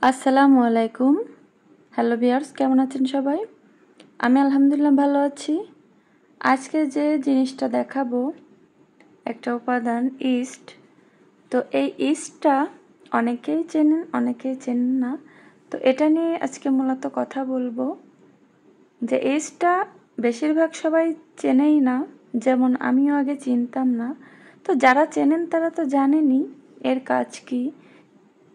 আসসালামু আলাইকুম। Hello viewers, কেমন আছেন সবাই? আমি আলহামদুলিল্লাহ ভালো আছি। আজকে যে জিনিসটা দেখাবো একটা উপাদান ইস্ট। তো এই ইস্টটা অনেকেই চেনেন, অনেকেই চেনেন না। তো এটা নিয়ে আজকে মূলত কথা বলবো যে ইস্টটা বেশিরভাগ সবাই চেনেই না, যেমন আমিও আগে চিনতাম না। তো যারা চেনেন তারা তো জানেনই এর কাজ কি,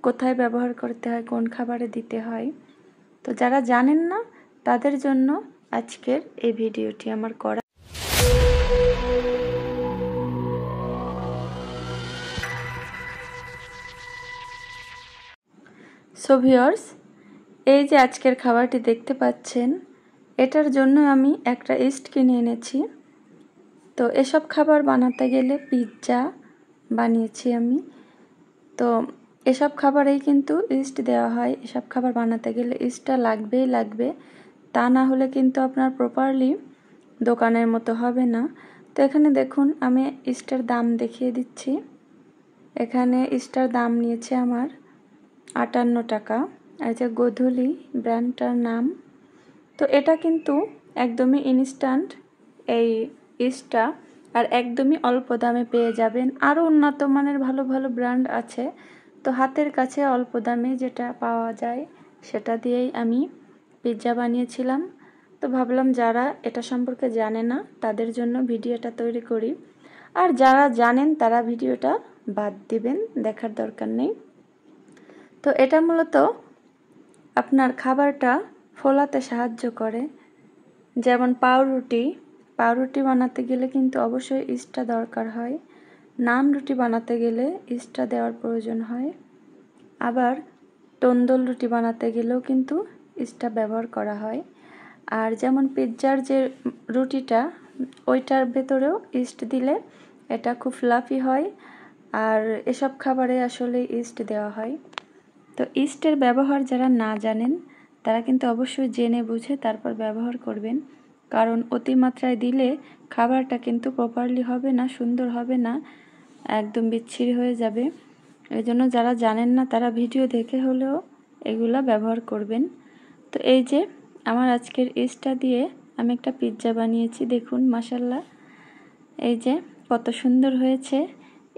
কোথায় ব্যবহার করতে হয়, কোন খাবারে দিতে হয়। তো যারা জানেন না তাদের জন্য আজকের এই ভিডিওটি আমার করা। সো ভিউয়ার্স, এই যে আজকের খাবারটি দেখতে পাচ্ছেন, এটার জন্য আমি একটা ইস্ট কিনে এনেছি। তো এসব খাবার বানাতে গেলে পিৎজা বানিয়েছি আমি। তো এসব খাবারেই কিন্তু ইস্ট দেওয়া হয়। এসব খাবার বানাতে গেলে ইস্টটা লাগবেই লাগবে, তা না হলে কিন্তু আপনার প্রপারলি দোকানের মতো হবে না। তো এখানে দেখুন আমি ইস্টের দাম দেখিয়ে দিচ্ছি। এখানে ইস্টের দাম নিয়েছে আমার 58 টাকা। এই যে গোধূলি ব্র্যান্ডটার নাম। তো এটা কিন্তু একদমই ইনস্ট্যান্ট এই ইস্টটা, আর একদমই অল্প দামে পেয়ে যাবেন। আরও উন্নত মানের ভালো ভালো ব্র্যান্ড আছে। তো হাতের কাছে অল্প দামে যেটা পাওয়া যায় সেটা দিয়েই আমি পিৎজা বানিয়েছিলাম। তো ভাবলাম যারা এটা সম্পর্কে জানে না তাদের জন্য ভিডিওটা তৈরি করি, আর যারা জানেন তারা ভিডিওটা বাদ দিবেন, দেখার দরকার নেই। তো এটা মূলত আপনার খাবারটা ফোলাতে সাহায্য করে। যেমন পাউরুটি বানাতে গেলে কিন্তু অবশ্যই ইস্টটা দরকার হয়। নান রুটি বানাতে গেলে ইস্টটা দেওয়ার প্রয়োজন হয়। আবার তন্দুর রুটি বানাতে গেলেও কিন্তু ইস্টটা ব্যবহার করা হয়। আর যেমন পিৎজার যে রুটিটা, ওইটার ভেতরেও ইস্ট দিলে এটা খুব ফ্লাফি হয়। আর এসব খাবারে আসলে ইস্ট দেওয়া হয়। তো ইস্টের ব্যবহার যারা না জানেন তারা কিন্তু অবশ্যই জেনে বুঝে তারপর ব্যবহার করবেন, কারণ অতিমাত্রায় দিলে খাবারটা কিন্তু প্রপারলি হবে না, সুন্দর হবে না, একদম বিচ্ছিরি হয়ে যাবে। এই জন্য যারা জানেন না তারা ভিডিও দেখে হলেও এগুলা ব্যবহার করবেন। তো এই যে আমার আজকের ইস্টটা দিয়ে আমি একটা পিৎজা বানিয়েছি, দেখুন মাশাআল্লাহ, এই যে কত সুন্দর হয়েছে।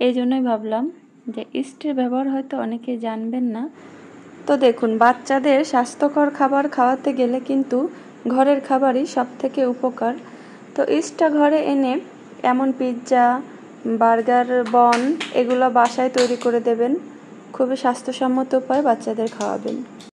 এই জন্যই ভাবলাম যে ইস্টের ব্যবহার হয়তো অনেকেই জানবেন না। তো দেখুন, বাচ্চাদের স্বাস্থ্যকর খাবার খাওয়াতে গেলে কিন্তু ঘরের খাবারই সব থেকে উপকার। তো ইস্টটা ঘরে এনে এমন পিৎজা, বার্গার, বন এগুলো বাসায় তৈরি করে দেবেন। খুবই স্বাস্থ্যসম্মত উপায়ে বাচ্চাদের খাওয়াবেন।